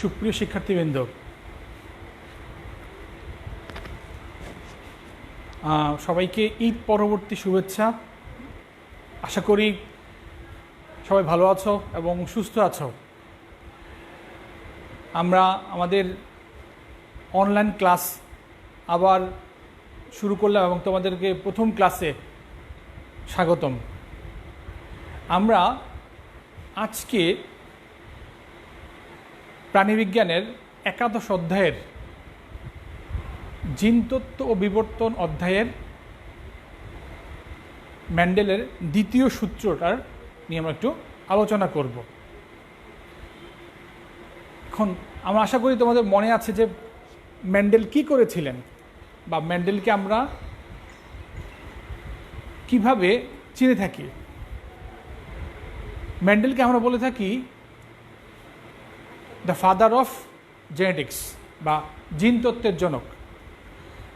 সুপ্রিয় শিক্ষার্থীবৃন্দ, সবাইকে ঈদ পরবর্তী শুভেচ্ছা। আশা করি সবাই ভালো আছো এবং সুস্থ আছো। আমরা আমাদের অনলাইন ক্লাস আবার শুরু করলাম এবং তোমাদেরকে প্রথম ক্লাসে স্বাগতম। আমরা আজকে প্রাণীবিজ্ঞানের একাদশ অধ্যায়ের জিনতত্ত্ব ও বিবর্তন অধ্যায়ের মেন্ডেলের দ্বিতীয় সূত্রটার নিয়ে আমরা একটু আলোচনা করব। এখন আমরা আশা করি তোমাদের মনে আছে যে মেন্ডেল কি করেছিলেন বা মেন্ডেলকে আমরা কিভাবে চিনে থাকি। মেন্ডেলকে আমরা বলে থাকি দ্য ফাদার অফ জেনেটিক্স বা জিনতত্ত্বের জনক।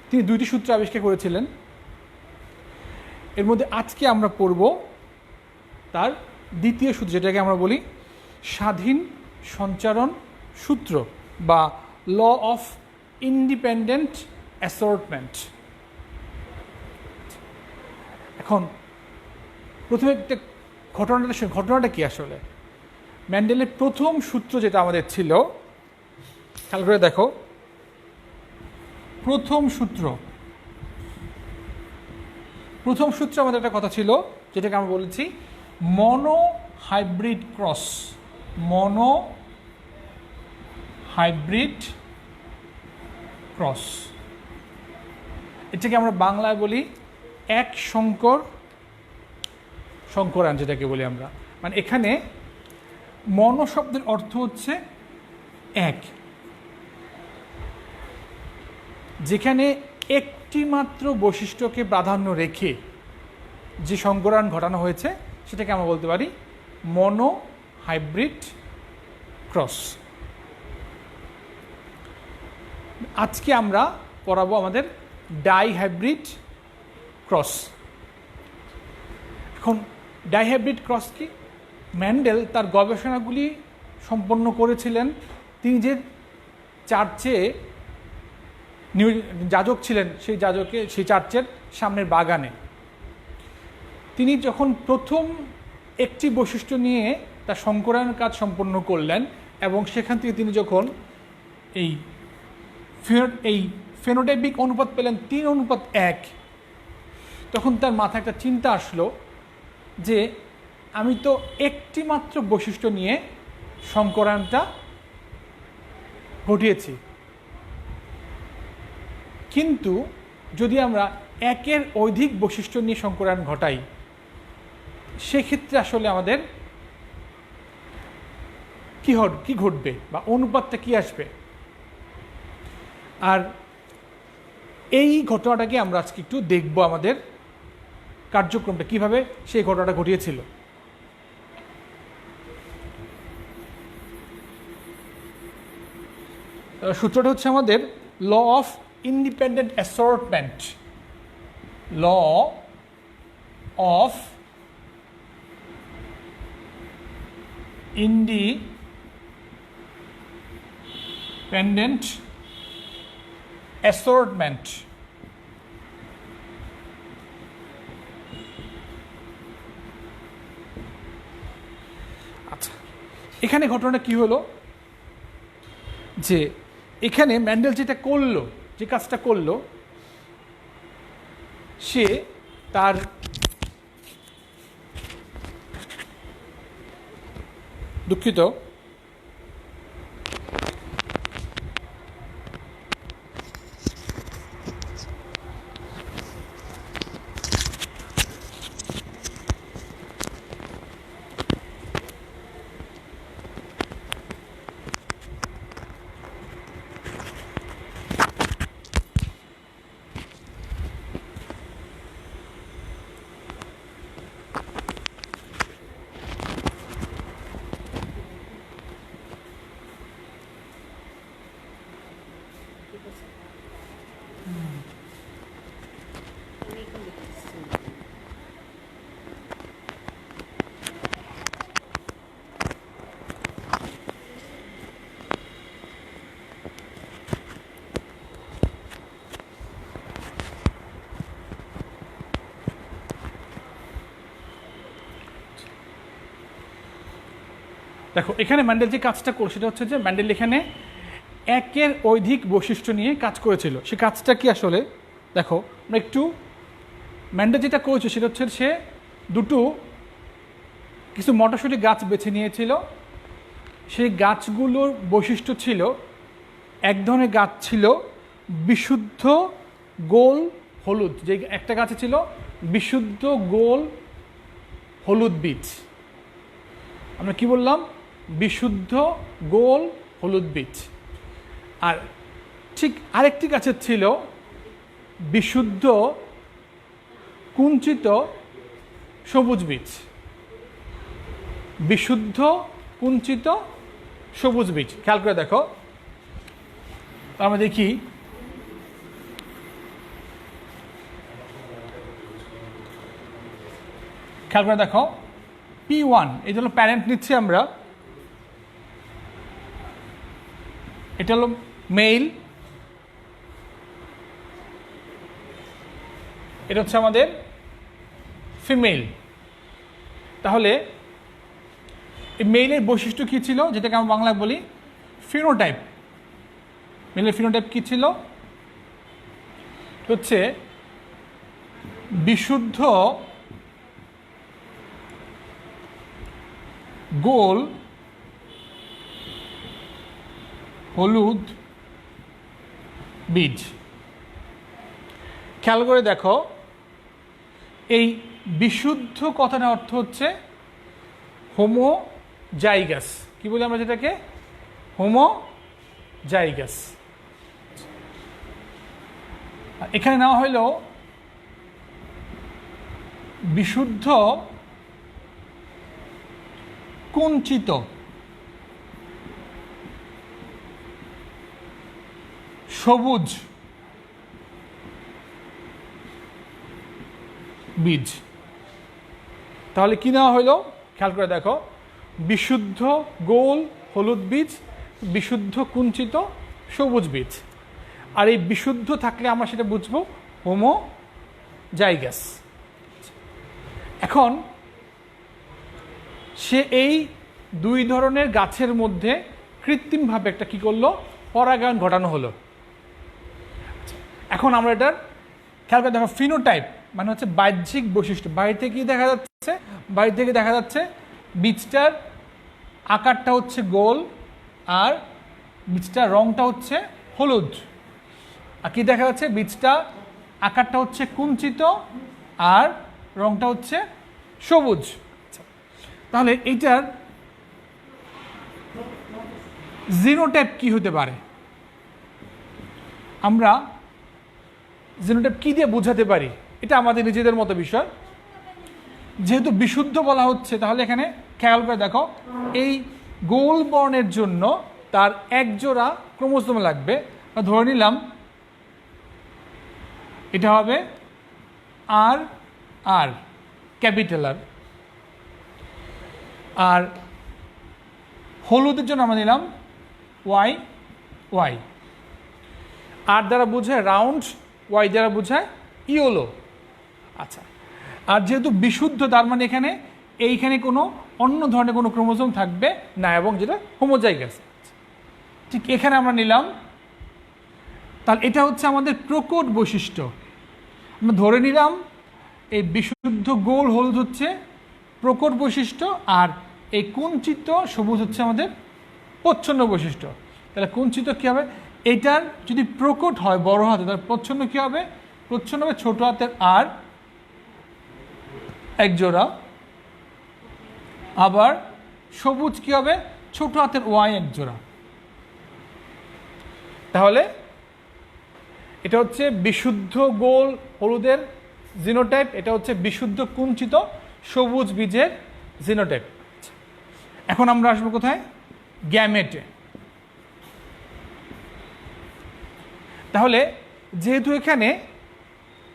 তিনি দুইটি সূত্র আবিষ্কার করেছিলেন। এর মধ্যে আজকে আমরা পড়ব তার দ্বিতীয় সূত্র, যেটাকে আমরা বলি স্বাধীন সঞ্চারণ সূত্র বা ল অফ ইন্ডিপেন্ডেন্ট অ্যাসর্টমেন্ট। এখন প্রথমে একটা ঘটনাটা কি আসলে? মেন্ডেলের প্রথম সূত্র যেটা আমাদের ছিল, খেয়াল করে দেখো, প্রথম সূত্র আমাদের একটা কথা ছিল যেটাকে আমরা বলেছি মনো হাইব্রিড ক্রস। এটাকে আমরা বাংলায় বলি এক সংকরায়ন, যেটাকে বলি আমরা। মানে এখানে মনো শব্দের অর্থ হচ্ছে এক, যেখানে একটি মাত্র বৈশিষ্ট্যকে প্রাধান্য রেখে যে সংকরায়ন ঘটানো হয়েছে সেটাকে আমরা বলতে পারি মনো হাইব্রিড ক্রস। আজকে আমরা পড়াবো আমাদের ডাই হাইব্রিড ক্রস। এখন ডাই হাইব্রিড ক্রস কি? মেন্ডেল তার গবেষণাগুলি সম্পন্ন করেছিলেন। তিনি যে চার্চে যাজক ছিলেন, সেই চার্চের সামনের বাগানে তিনি যখন প্রথম একটি বৈশিষ্ট্য নিয়ে তার সংকরায়ন কাজ সম্পন্ন করলেন এবং সেখান থেকে তিনি যখন এই ফেনোটাইপিক অনুপাত পেলেন 3:1, তখন তার মাথায় একটা চিন্তা আসলো যে আমি তো একটি মাত্র বৈশিষ্ট্য নিয়ে সংকরায়নটা ঘটিয়েছি, কিন্তু যদি আমরা একের অধিক বৈশিষ্ট্য নিয়ে সংকরায়ন ঘটাই সেক্ষেত্রে আসলে আমাদের কি ঘটবে বা অনুপাতটা কি আসবে। আর এই ঘটনাটাকে আমরা আজকে একটু দেখব, আমাদের কার্যক্রমটা কিভাবে সেই ঘটনাটা ঘটিয়েছিল। সূত্রটা হচ্ছে আমাদের law of independent assortment. Law of independent assortment. আচ্ছা, এখানে ঘটনাটা কি হলো যে এখানে মেন্ডেল যে কাজটা করলো, সে তার দুঃখিত দেখো এখানে ম্যান্ডেল যে কাজটা করে সেটা হচ্ছে যে ম্যান্ডেল এখানে একের অধিক বৈশিষ্ট্য নিয়ে কাজ করেছিল। সে কাজটা কি আসলে দেখো আমরা একটু ম্যান্ডেল যেটা করেছে সেটা হচ্ছে সে দুটো কিছু মটরশুঁটি গাছ বেছে নিয়েছিল। সেই গাছগুলোর বৈশিষ্ট্য ছিল, এক ধরনের গাছ ছিল বিশুদ্ধ গোল হলুদ, যে একটা গাছে ছিল বিশুদ্ধ গোল হলুদ বীজ। আমরা কি বললাম? বিশুদ্ধ গোল হলুদ বীজ। আর ঠিক আরেকটি গাছের ছিল বিশুদ্ধ কুঞ্চিত সবুজ বীজ। বিশুদ্ধ কুঞ্চিত সবুজ বীজ। খেয়াল করে দেখো, আমরা দেখি খেয়াল করে দেখো P1 এই জন্য প্যারেন্ট নিচ্ছি আমরা, এটা হলো মেল, এটা হচ্ছে আমাদের ফিমেল। তাহলে এই মেইলের বৈশিষ্ট্য কী ছিল, যেটাকে আমরা বাংলায় বলি ফিনোটাইপ। মেইলের ফিনোটাইপ কী ছিল? হচ্ছে বিশুদ্ধ গোল হলুদ বীজ। খেয়াল করে দেখো এই বিশুদ্ধ কথাটার অর্থ হচ্ছে হোমোজাইগাস। কি বলি আমরা যেটাকে? হোমোজাইগাস। এখানে নেওয়া হইল বিশুদ্ধ কুঞ্চিত সবুজ বীজ। তাহলে কি নেওয়া হইল? খেয়াল করে দেখো, বিশুদ্ধ গোল হলুদ বীজ, বিশুদ্ধ কুঞ্চিত সবুজ বীজ। আর এই বিশুদ্ধ থাকলে আমরা সেটা বুঝবো হোমোজাইগাস। এখন সে এই দুই ধরনের গাছের মধ্যে কৃত্রিমভাবে একটা কি করলো? পরাগায়ন ঘটানো হলো। এখন আমরা এটার খেয়াল করে দেখো, ফিনোটাইপ মানে হচ্ছে বাহ্যিক বৈশিষ্ট্য। বাইরে থেকে কি দেখা যাচ্ছে? বাইরে থেকে দেখা যাচ্ছে বীজটার আকারটা হচ্ছে গোল আর বীজটার রংটা হচ্ছে হলুদ। আর কি দেখা যাচ্ছে? বীজটা আকারটা হচ্ছে কুঞ্চিত আর রংটা হচ্ছে সবুজ। তাহলে এইটার জিনোটাইপ কি হতে পারে? আমরা জিনোটাইপ কি দিয়ে বোঝাতে পারি? এটা আমাদের নিজেদের মতো বিষয়। যেহেতু বিশুদ্ধ বলা হচ্ছে, তাহলে এখানে খেয়াল করে দেখো এই গোল বর্ণের জন্য তার এক জোড়া ক্রোমোজোম লাগবে। ধরে নিলাম এটা হবে আর আর ক্যাপিটাল আর। আর হলুদের জন্য আমরা নিলাম ওয়াই ওয়াই। আর দ্বারা বোঝায় রাউন্ড, ওয়াই দ্বারা বোঝায় ইয়েলো। আচ্ছা, আর যেহেতু বিশুদ্ধ তার মানে এখানে এইখানে কোনো অন্য ধরনের কোনো ক্রোমোজোম থাকবে না, এবং যেটা হোমোজাইগাস। ঠিক এখানে আমরা নিলাম, তাহলে এটা হচ্ছে আমাদের প্রকট বৈশিষ্ট্য। আমরা ধরে নিলাম এই বিশুদ্ধ গোল হলুদ হচ্ছে প্রকট বৈশিষ্ট্য, আর এই কুঞ্চিত সবুজ হচ্ছে আমাদের প্রচ্ছন্ন বৈশিষ্ট্য। তাহলে কুঞ্চিত কী হবে? এটার যদি প্রকট হয় বড় হাতে, তাহলে প্রচ্ছন্ন কী হবে? প্রচ্ছন্ন হবে ছোট হাতের আর এক জোড়া। আবার সবুজ কী হবে? ছোট হাতের ওয়াই এক জোড়া। তাহলে এটা হচ্ছে বিশুদ্ধ গোল হলুদের জিনোটাইপ, এটা হচ্ছে বিশুদ্ধ কুঞ্চিত সবুজ বীজের জিনোটাইপ। এখন আমরা আসবো কোথায়? গ্যামেটে। তাহলে যেহেতু এখানে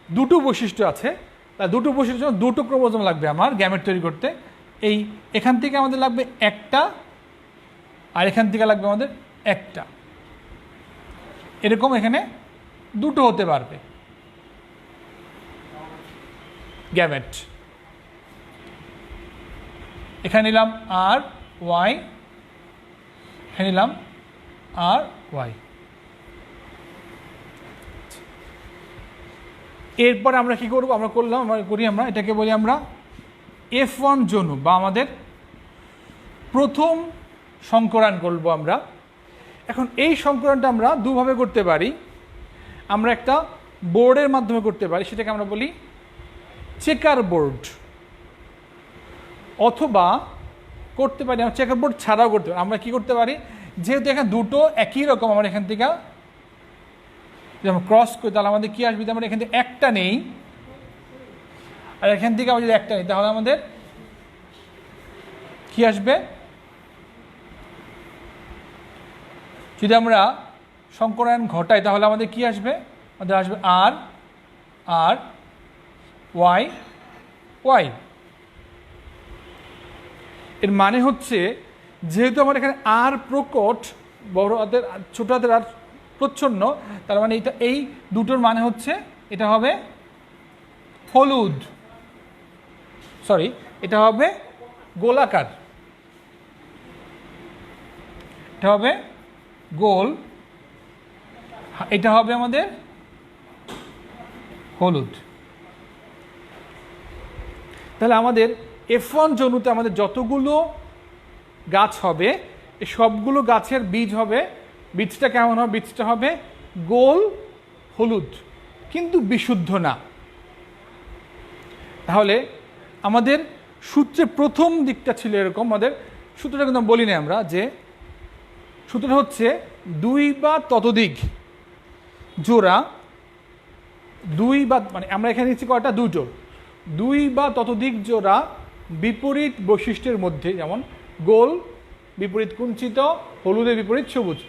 দুটো বৈশিষ্ট্য আছে, তা দুটো বৈশিষ্ট্য দুটো ক্রোমোজোম লাগবে আমার গ্যামেট তৈরি করতে। এই এখান থেকে আমাদের লাগবে একটা, আর এখান থেকে লাগবে আমাদের একটা। এরকম এখানে দুটো হতে পারবে গ্যামেট। এখানে নিলাম আর ওয়াই এখানে নিলাম আর ওয়াই। এরপর আমরা কি করব, আমরা এটাকে বলি আমরা F1 জনু বা আমাদের প্রথম সংকরায়ন করব আমরা। এখন এই সংকরণটা আমরা দুভাবে করতে পারি। আমরা একটা বোর্ডের মাধ্যমে করতে পারি, সেটাকে আমরা বলি চেকার বোর্ড, অথবা করতে পারি আমরা চেকার বোর্ড ছাড়াও করতে পারি। আমরা কি করতে পারি, যেহেতু এখানে দুটো একই রকম, আমরা এখান থেকে যেমন ক্রস করি তাহলে আমাদের কি আসবে, আমরা এখান থেকে একটা নেই আর এখান থেকে আমরা যদি একটা নিই তাহলে আমাদের কি আসবে, যদি আমরা সংকরায়ন ঘটাই তাহলে আমাদের কি আসবে, আমাদের আসবে আর আর ওয়াই ওয়াই। এর মানে হচ্ছে যেহেতু আমার এখানে আর প্রকট, বড় হাতের ছোট হাতের আর প্রচ্ছন্ন, তার মানে এটা এই দুটোর মানে হচ্ছে এটা হবে হলুদ, সরি এটা হবে গোলাকার, এটা হবে গোল, এটা হবে আমাদের হলুদ। তাহলে আমাদের F1 জনুতে আমাদের যতগুলো গাছ হবে এই সবগুলো গাছের বীজ হবে, বীজটা কেমন হবে, বীজটা হবে গোল হলুদ কিন্তু বিশুদ্ধ না। তাহলে আমাদের সূত্রের প্রথম দিকটা ছিল এরকম, আমাদের সূত্রটা কিন্তু বলি না আমরা, যে সূত্রটা হচ্ছে দুই বা ততোধিক জোড়া, দুই বা মানে আমরা এখানে নিচ্ছি কয়টা, দুটো, দুই বা ততোধিক জোড়া বিপরীত বৈশিষ্ট্যের মধ্যে, যেমন গোল বিপরীত কুঞ্চিত, হলুদের বিপরীত সবুজ,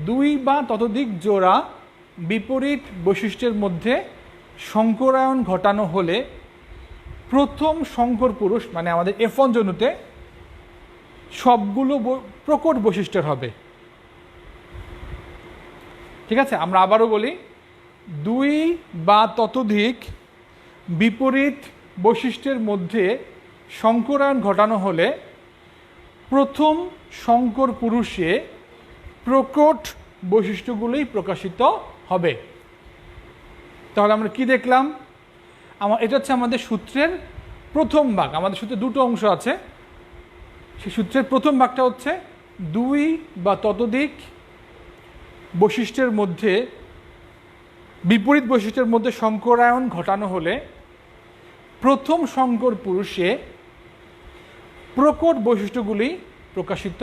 দুই বা ততোধিক জোড়া বিপরীত বৈশিষ্ট্যের মধ্যে সংকরায়ন ঘটানো হলে প্রথম সংকর পুরুষ মানে আমাদের F1 জনুতে সবগুলো প্রকট বৈশিষ্ট্যের হবে। ঠিক আছে, আমরা আবারও বলি, দুই বা ততোধিক বিপরীত বৈশিষ্ট্যের মধ্যে সংকরায়ন ঘটানো হলে প্রথম সংকর পুরুষে প্রকট বৈশিষ্ট্যগুলোই প্রকাশিত হবে। তাহলে আমরা কি দেখলাম, এটা হচ্ছে আমাদের সূত্রের প্রথম ভাগ। আমাদের সূত্রে দুটো অংশ আছে, সেই সূত্রের প্রথম ভাগটা হচ্ছে দুই বা ততোধিক বৈশিষ্ট্যের মধ্যে বিপরীত বৈশিষ্ট্যের মধ্যে সংকরায়ন ঘটানো হলে প্রথম সংকর পুরুষে প্রকট বৈশিষ্ট্যগুলি প্রকাশিত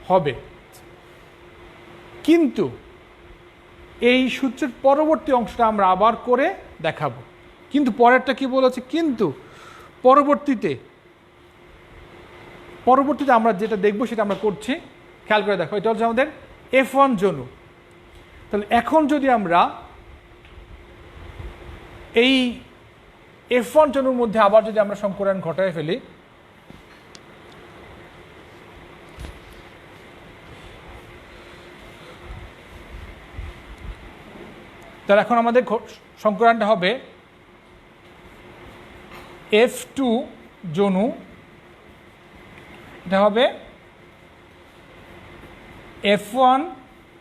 হবে। কিন্তু এই সূত্রের পরবর্তী অংশটা আমরা আবার করে দেখাবো। কিন্তু পরেরটা কি বলেছে, কিন্তু পরবর্তীতে আমরা যেটা দেখবো সেটা আমরা করছি, খেয়াল করে দেখো, এটা হচ্ছে আমাদের F1 জনু। তাহলে এখন যদি আমরা এই F1 জনুর মধ্যে আবার যদি আমরা সংকরায়ন ঘটায় ফেলি, তাহলে এখন আমাদের সংকরায়নটা হবে F2 জনু, এটা হবে F1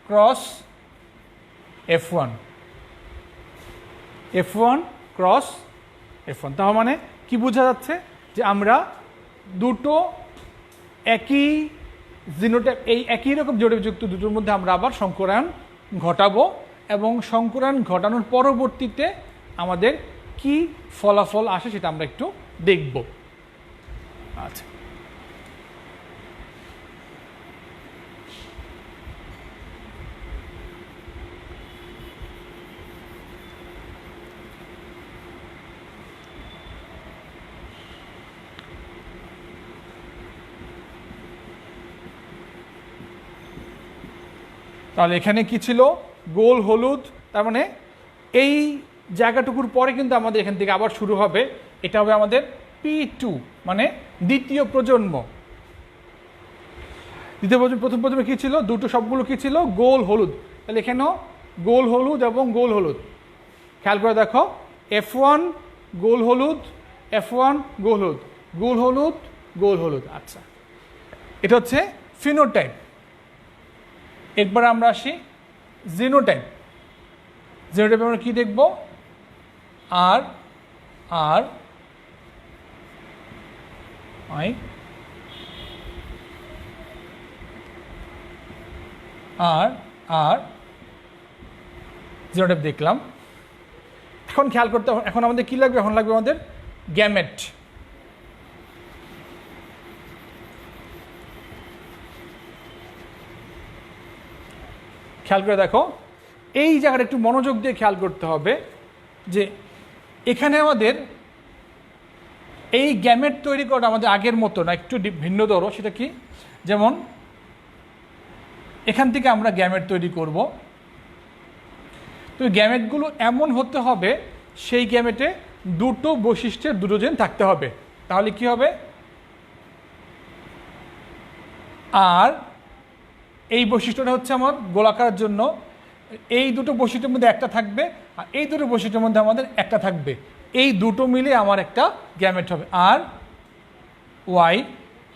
cross F1, F1 cross F1। তার মানে কি বোঝা যাচ্ছে, যে আমরা দুটো একই জিনোটাইপ, এই একই রকম জোড়যুক্ত দুটোর মধ্যে আমরা আবার সংকরায়ন ঘটাবো, এবং সংকরায়ন ঘটানোর পরবর্তীতে আমাদের কি ফলাফল আসে সেটা আমরা একটু দেখব। আচ্ছা, তাহলে এখানে কি ছিল, গোল হলুদ, তার মানে এই জায়গাটুকুর পরে কিন্তু আমাদের এখান থেকে আবার শুরু হবে, এটা হবে আমাদের P2 মানে দ্বিতীয় প্রজন্ম। দ্বিতীয় প্রজন্ম, প্রথম প্রজন্মে কী ছিল, দুটো সবগুলো কী ছিল, গোল হলুদ। তাহলে এখানেও গোল হলুদ এবং গোল হলুদ, খেয়াল করে দেখো, F1 গোল হলুদ, F1 গোল হলুদ, গোল হলুদ, গোল হলুদ। আচ্ছা, এটা হচ্ছে ফিনোটাইপ। এরপরে আমরা আসি জিনোটাইপ। জিনোটাইপে আমরা কী দেখব? আর আর আই আর আর জিনোটাইপ দেখলাম। এখন খেয়াল করতে, এখন আমাদের কী লাগবে? এখন লাগবে আমাদের গ্যামেট। খেয়াল করে দেখো, এই জায়গাটা একটু মনোযোগ দিয়ে খেয়াল করতে হবে যে এখানে আমাদের এই গ্যামেট তৈরি করা আমাদের আগের মতো না, একটু ভিন্নতর। সেটা কি? যেমন এখান থেকে আমরা গ্যামেট তৈরি করব, তো গ্যামেটগুলো এমন হতে হবে সেই গ্যামেটে দুটো বৈশিষ্ট্যের দুটো জেন থাকতে হবে। তাহলে কি হবে? আর এই বৈশিষ্ট্যটা হচ্ছে আমার গোলাকারের জন্য এই দুটো বৈশিষ্ট্যের মধ্যে একটা থাকবে, আর এই দুটো বৈশিষ্ট্যের মধ্যে আমাদের একটা থাকবে। এই দুটো মিলে আমার একটা গ্যামেট হবে। আর ওয়াই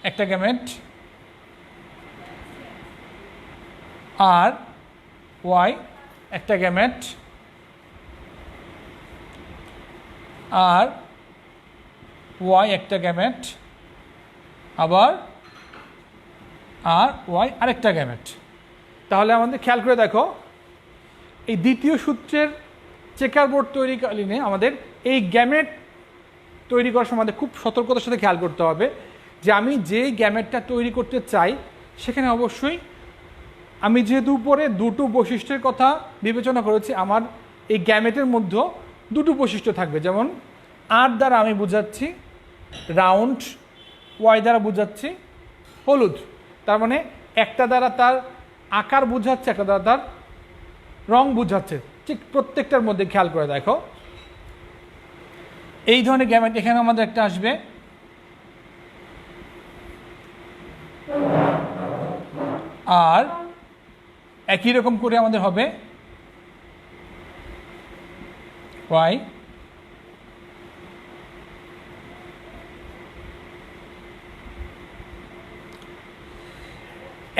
একটা গ্যামেট, আর ওয়াই একটা গ্যামেট, আর ওয়াই একটা গ্যামেট, আবার আর ওয়াই আরেকটা গ্যামেট। তাহলে আমাদের খেয়াল করে দেখো, এই দ্বিতীয় সূত্রের চেকার বোর্ড তৈরিকালীনে আমাদের এই গ্যামেট তৈরি করার সময় আমাদের খুব সতর্কতার সাথে খেয়াল করতে হবে যে আমি যেই গ্যামেটটা তৈরি করতে চাই সেখানে অবশ্যই আমি যেহেতু উপরে দুটো বৈশিষ্ট্যের কথা বিবেচনা করেছি, আমার এই গ্যামেটের মধ্যে দুটো বৈশিষ্ট্য থাকবে। যেমন আর দ্বারা আমি বোঝাচ্ছি রাউন্ড, ওয়াই দ্বারা বোঝাচ্ছি হলুদ। তার মানে একটা দ্বারা তার আকার বোঝাচ্ছে, একটা দ্বারা তার রং বোঝাচ্ছে। ঠিক প্রত্যেকটার মধ্যে খেয়াল করে দেখো, এই ধরনের গ্যামেট এখানে আমাদের একটা আসবে, আর একই রকম করে আমাদের হবে ওয়াই,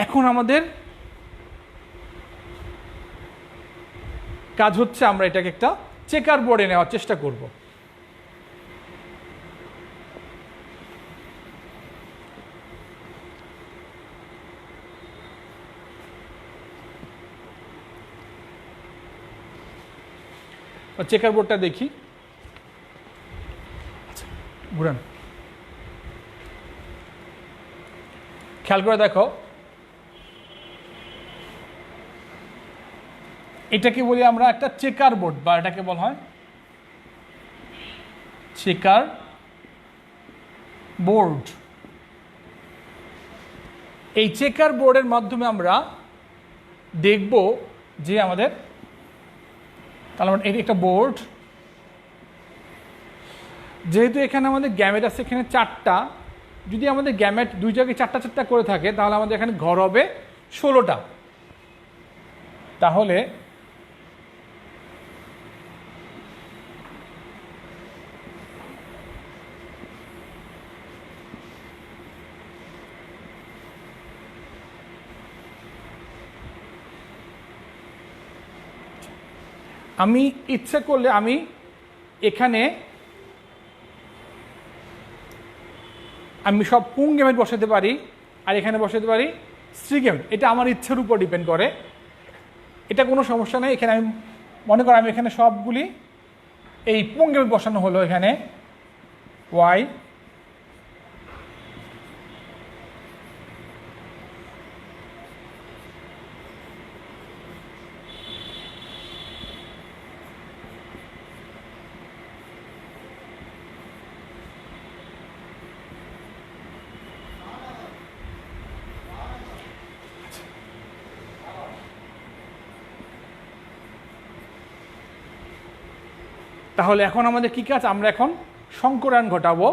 এখন আমাদের কাজ হচ্ছে আমরা এটাকে একটা চেকার বোর্ডে নেওয়ার চেষ্টা করব। চেকার বোর্ডটা দেখি, ঘুরান, খেয়াল করে দেখো, এটাকে বলি আমরা একটা চেকার বোর্ড, বা এটাকে বলা হয় চেকার বোর্ড। এই চেকার বোর্ডের মাধ্যমে আমরা দেখব যে আমাদের, তাহলে এটি একটা বোর্ড, যেহেতু এখানে আমাদের গ্যামেট আছে এখানে চারটা, যদি আমাদের গ্যামেট দুই জায়গায় চারটা চারটা করে থাকে তাহলে আমাদের এখানে ঘর হবে 16টা। তাহলে আমি ইচ্ছে করলে আমি এখানে আমি সব পুং গ্যামেট বসাতে পারি, আর এখানে বসাতে পারি স্ত্রী গ্যামেট। এটা আমার ইচ্ছের উপর ডিপেন্ড করে, এটা কোনো সমস্যা নেই। এখানে আমি মনে করি আমি এখানে সবগুলি এই পুং গ্যামেট বসানো হলো, এখানে ওয়াই, তাহলে এখন আমাদের কী কাজ? আমরা এখন সংকরায়ন ঘটাবো।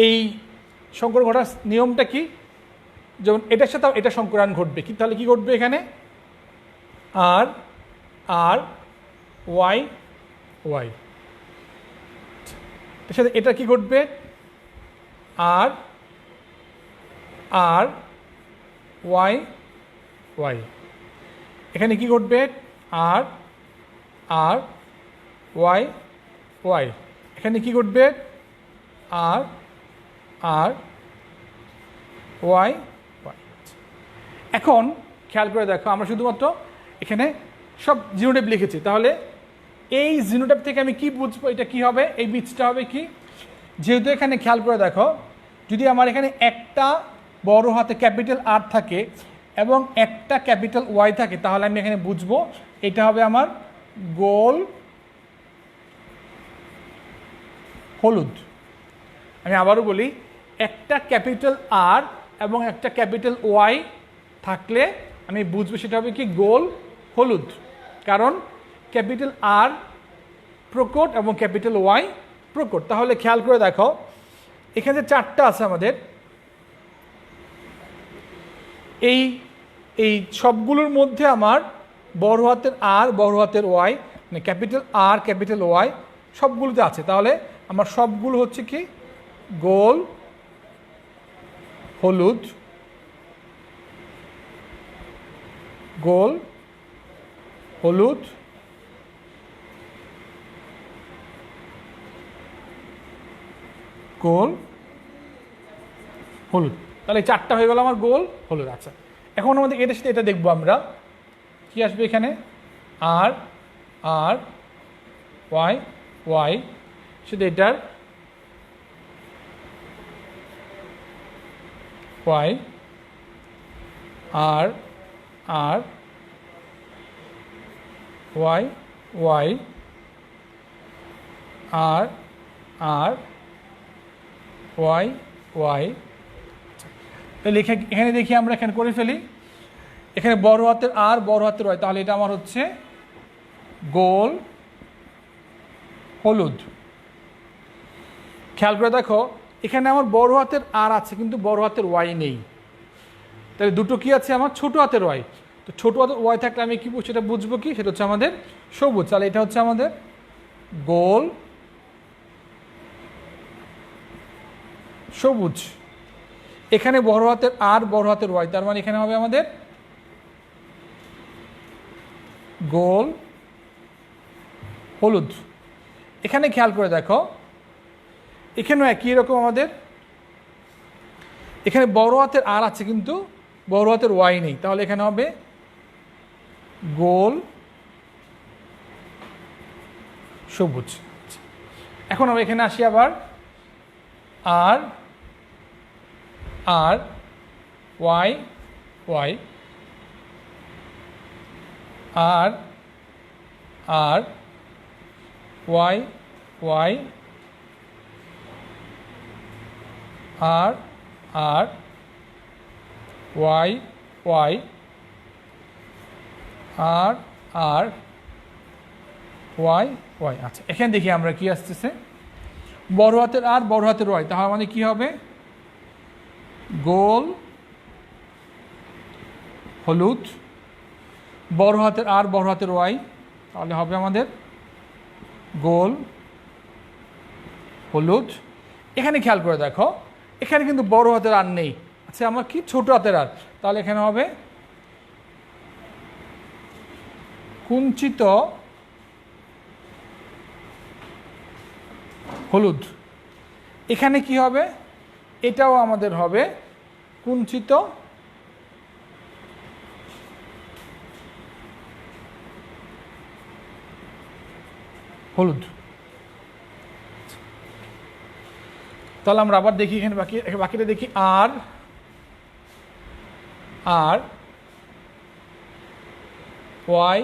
এই সংকর ঘটার নিয়মটা কি? যেমন এটার সাথে এটা সংকরায়ন ঘটবে, কি তাহলে কি ঘটবে? এখানে আর আর ওয়াই ওয়াই, এর সাথে এটা কি ঘটবে? আর আর ওয়াই ওয়াই। এখানে কি ঘটবে? আর আর ওয়াই ওয়াই। এখানে কি ঘটবে? আর আর ওয়াই ওয়াই। এখন খেয়াল করে দেখো, আমরা শুধুমাত্র এখানে সব জিনোটাইপ লিখেছি, তাহলে এই জিনোটাইপ থেকে আমি কি বুঝবো এটা কি হবে? এই বীজটা হবে কি? যেহেতু এখানে খেয়াল করে দেখো, যদি আমার এখানে একটা বড় হাতে ক্যাপিটাল আর থাকে এবং একটা ক্যাপিটাল ওয়াই থাকে, তাহলে আমি এখানে বুঝবো এটা হবে আমার গোল হলুদ। আমি আবারও বলি, একটা ক্যাপিটাল আর এবং একটা ক্যাপিটাল ওয়াই থাকলে আমি বুঝবো সেটা হবে কি? গোল হলুদ। কারণ ক্যাপিটাল আর প্রকট এবং ক্যাপিটাল ওয়াই প্রকট। তাহলে খেয়াল করে দেখো, এখানে যে চারটা আছে আমাদের, এই এই সবগুলোর মধ্যে আমার বড় হাতের আর বড় হাতের ওয়াই, মানে ক্যাপিটাল আর ক্যাপিটাল ওয়াই সবগুলোতে আছে। তাহলে আমার সবগুলো হচ্ছে কি? গোল হলুদ, গোল হলুদ, গোল হলুদ। তাহলে চারটা হয়ে গেল আমার গোল হলুদ। আচ্ছা, এখন আমাদের এটার সাথে এটা দেখবো আমরা কি আসবে এখানে? আর আর ওয়াই ওয়াই, শুধু এটার ওয়াই আর আর ওয়াই ওয়াই আর আর ওয়াই ওয়াই। তাহলে এখানে দেখি আমরা এখানে করে ফেলি, এখানে বড় হাতের আর বড় হাতের ওয়াই, তাহলে এটা আমার হচ্ছে গোল হলুদ। খেয়াল করে দেখো, এখানে আমার বড় হাতের আর আছে কিন্তু বড় হাতের ওয়াই নেই, তাহলে দুটো কি আছে আমার? ছোট হাতের ওয়াই। তো ছোট হাতের ওয়াই থাকলে আমি কি সেটা বুঝবো কি? সেটা হচ্ছে আমাদের সবুজ। তাহলে এটা হচ্ছে আমাদের গোল সবুজ। এখানে বড় হাতের আর বড় হাতের ওয়াই, তার মানে এখানে হবে আমাদের গোল হলুদ। এখানে খেয়াল করে দেখো, এখানেও একই রকম আমাদের, এখানে বড় হাতের আর আছে কিন্তু বড় হাতের ওয়াই নেই, তাহলে এখানে হবে গোল সবুজ। এখন আমরা এখানে আসি আবার আর আর ওয়াই ওয়াই আর আর ওয়াই ওয়াই আর আর ওয়াই ওয়াই আর আর ওয়াই ওয়াই। আচ্ছা, এখানে দেখি আমরা কি আসতেছে, বড় হাতের আর বড় হাতের ওয়াই, তাহলে মানে কি হবে? গোল হলুদ। বড় হাতের আর বড় হাতের ওয়াই, তাহলে হবে আমাদের গোল হলুদ। এখানে খেয়াল করে দেখো, এখানে কিন্তু বড় হাতের আর নেই, আচ্ছা আমার কি? ছোট হাতের আর, তাহলে এখানে হবে কুঞ্চিত হলুদ। এখানে কি হবে? এটাও আমাদের হবে কুঞ্চিত হলুদ। তাহলে আমরা আবার দেখি, এখানে বাকিটা দেখি, আর আর ওয়াই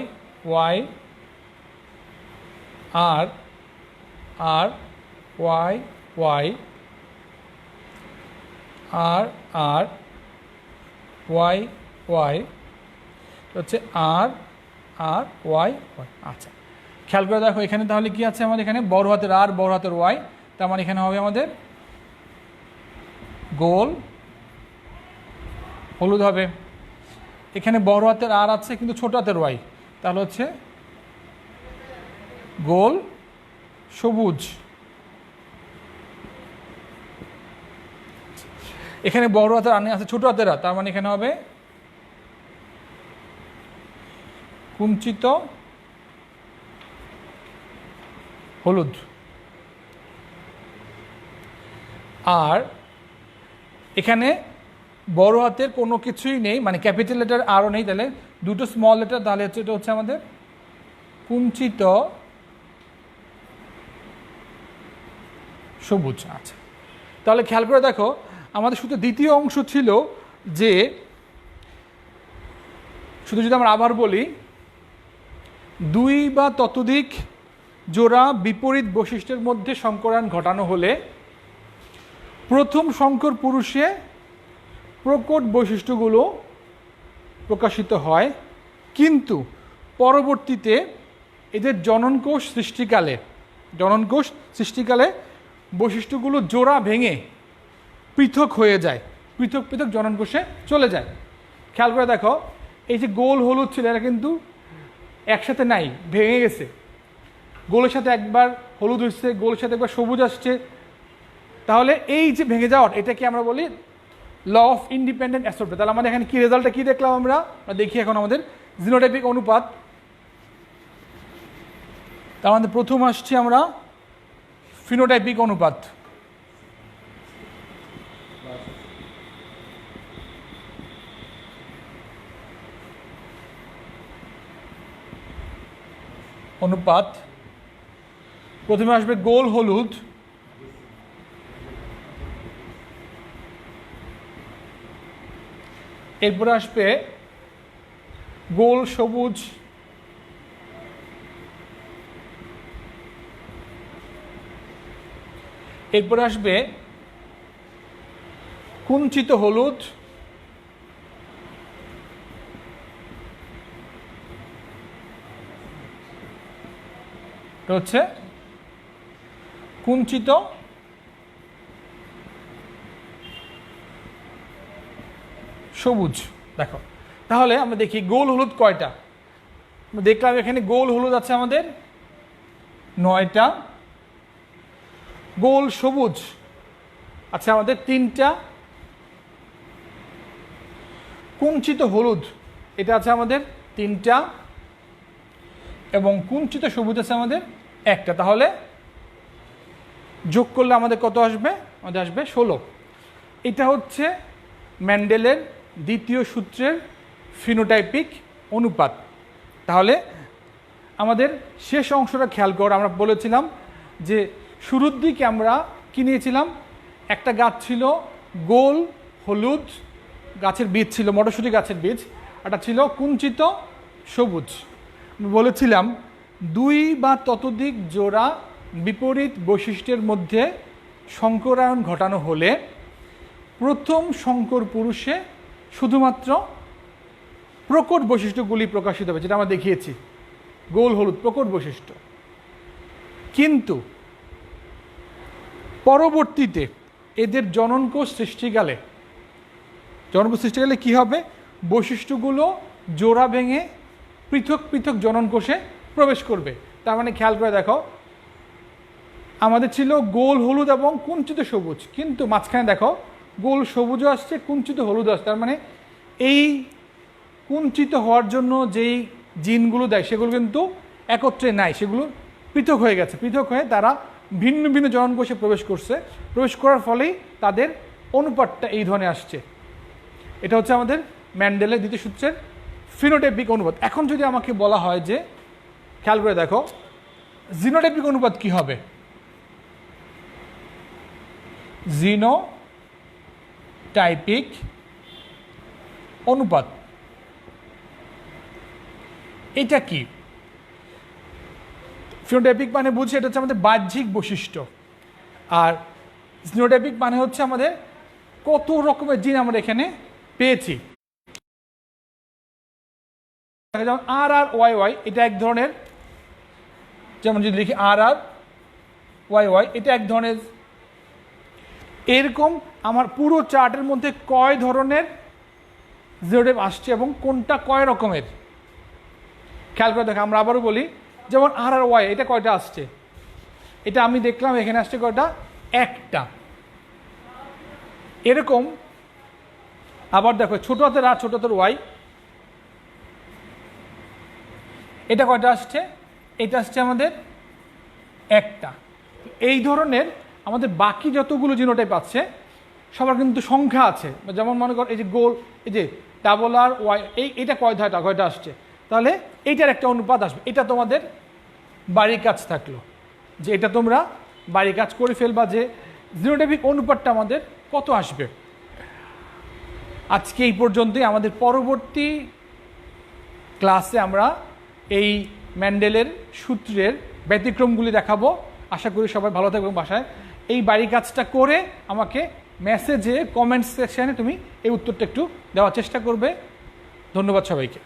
ওয়াই আর আর ওয়াই ওয়াই আর আর ওয়াই ওয়াই হচ্ছে আর আর ওয়াই ওয়াই। আচ্ছা, খেয়াল করে দেখো, এখানে তাহলে কি আছে আমাদের? এখানে বড় হাতের আর বড় হাতের ওয়াই, তার মানে এখানে হবে আমাদের গোল হলুদ হবে। এখানে বড় হাতের আর আছে কিন্তু ছোট হাতের ওয়াই, তাহলে হচ্ছে গোল সবুজ। এখানে বড় হাতের আর আছে ছোট হাতের আর, তার মানে এখানে হবে কুঞ্চিত হলুদ। আর এখানে বড় হাতের কোনো কিছুই নেই, মানে ক্যাপিটাল লেটার আরও নেই, তাহলে দুটো স্মল লেটার, তাহলে এটা হচ্ছে আমাদের কুঞ্চিত সবুজ। আচ্ছা, তাহলে খেয়াল করে দেখো আমাদের শুধু দ্বিতীয় অংশ ছিল যে শুধু যদি আমরা আবার বলি, দুই বা ততোধিক জোড়া বিপরীত বৈশিষ্ট্যের মধ্যে সংকরায়ন ঘটানো হলে প্রথম সংকর পুরুষে প্রকট বৈশিষ্ট্যগুলো প্রকাশিত হয়, কিন্তু পরবর্তীতে এদের জননকোষ সৃষ্টিকালে বৈশিষ্ট্যগুলো জোড়া ভেঙে পৃথক হয়ে যায়, পৃথক পৃথক জননকোষে চলে যায়। খেয়াল করে দেখো, এই যে গোল হলুদ ছিল এরা কিন্তু একসাথে নাই, ভেঙে গেছে। গোলের সাথে একবার হলুদ হচ্ছে, গোলের সাথে একবার সবুজ আসছে। তাহলে এই যে ভেঙে যাওয়ার, এটাকে আমরা বলি ল অফ ইন্ডিপেন্ডেন্ট অ্যাসর্টমেন্ট। তাহলে আমাদের এখানে কি রেজাল্টটা কি দেখলাম আমরা দেখি এখন আমাদের জিনোটাইপিক অনুপাত। তার মধ্যে প্রথম আসছি আমরা ফিনোটাইপিক অনুপাত। প্রথমে আসবে গোল হলুদ, এরপরে আসবে গোল সবুজ, এরপরে আসবে কুঞ্চিত হলুদ, হচ্ছে কুঞ্চিত সবুজ। দেখো তাহলে আমরা দেখি গোল হলুদ কয়টা। দেখলাম এখানে গোল হলুদ আছে আমাদের 9টা, গোল সবুজ আছে আমাদের 3টা, কুঞ্চিত হলুদ এটা আছে আমাদের 3টা, এবং কুঞ্চিত সবুজ আছে আমাদের 1টা। তাহলে যোগ করলে আমাদের কত আসবে? আমাদের আসবে 16। এটা হচ্ছে মেন্ডেলের দ্বিতীয় সূত্রের ফিনোটাইপিক অনুপাত। তাহলে আমাদের শেষ অংশটা খেয়াল করে আমরা বলেছিলাম যে শুরুর দিকে আমরা কি নিয়েছিলাম, একটা গাছ ছিল গোল হলুদ, গাছের বীজ ছিল মটরশুঁটি গাছের বীজ, একটা ছিল কুঞ্চিত সবুজ। বলেছিলাম দুই বা ততোধিক জোড়া বিপরীত বৈশিষ্ট্যের মধ্যে সংকরায়ন ঘটানো হলে প্রথম সংকর পুরুষে শুধুমাত্র প্রকট বৈশিষ্ট্যগুলি প্রকাশিত হবে, যেটা আমরা দেখিয়েছি গোল হলুদ প্রকট বৈশিষ্ট্য। কিন্তু পরবর্তীতে এদের জননকোষ সৃষ্টিকালে কি হবে? বৈশিষ্ট্যগুলো জোড়া ভেঙে পৃথক পৃথক জননকোষে প্রবেশ করবে। তার মানে খেয়াল করে দেখো, আমাদের ছিল গোল হলুদ এবং কুঞ্চিত সবুজ, কিন্তু মাঝখানে দেখো গোল সবুজও আসছে, কুঞ্চিত হলুদ আসছে। তার মানে এই কুঞ্চিত হওয়ার জন্য যেই জিনগুলো দেয় সেগুলো কিন্তু একত্রে নাই, সেগুলো পৃথক হয়ে গেছে। পৃথক হয়ে তারা ভিন্ন ভিন্ন জননকোষে প্রবেশ করছে, প্রবেশ করার ফলেই তাদের অনুপাতটা এই ধরনের আসছে। এটা হচ্ছে আমাদের মেন্ডেলের দ্বিতীয় সূত্রের ফিনোটাইপিক অনুপাত। এখন যদি আমাকে বলা হয় যে খেয়াল করে দেখো জিনোটাইপিক অনুপাত কি হবে? জিনোটাইপিক অনুপাত এটা কি? ফিনোটাইপিক মানে বুঝছি এটা হচ্ছে আমাদের বাহ্যিক বৈশিষ্ট্য, আর জিনোটাইপিক মানে হচ্ছে আমাদের কত রকমের জিন আমরা এখানে পেয়েছি। যেমন আর আর ওয়াই ওয়াই এটা এক ধরনের, যেমন যদি লিখি আর আর ওয়াই ওয়াই এটা এক ধরনের। এরকম আমার পুরো চার্টের মধ্যে কয় ধরনের জিনোটাইপ আসছে এবং কোনটা কয় রকমের খেয়াল করে দেখো। আমরা আবারও বলি, যেমন আর আর ওয়াই এটা কয়টা আসছে, এটা আমি দেখলাম এখানে আসছে কয়টা, একটা। এরকম আবার দেখো ছোট হাতের আর ছোট হাতের ওয়াই, এটা কয়টা আসছে? এটা আসছে আমাদের একটা। এই ধরনের আমাদের বাকি যতগুলো জিনোটাইপ আছে সবার কিন্তু সংখ্যা আছে, যেমন মনে কর এই যে গোল, এই যে ডাবল আর ওয়াই, এইটা কয়টা আসছে, তাহলে এইটার একটা অনুপাত আসবে। এটা তোমাদের বাড়ির কাজ থাকলো, যে এটা তোমরা বাড়ির কাজ করে ফেলবা, যে জিনোটাইপিক অনুপাতটা আমাদের কত আসবে। আজকে এই পর্যন্তই। আমাদের পরবর্তী ক্লাসে আমরা এই মেন্ডেলের সূত্রের ব্যতিক্রমগুলি দেখাবো। আশা করি সবাই ভালো থাকবে। বাসায় এই বাড়ির কাজটা করে আমাকে মেসেজে কমেন্ট সেকশানে তুমি এই উত্তরটা একটু দেওয়ার চেষ্টা করবে। ধন্যবাদ সবাইকে।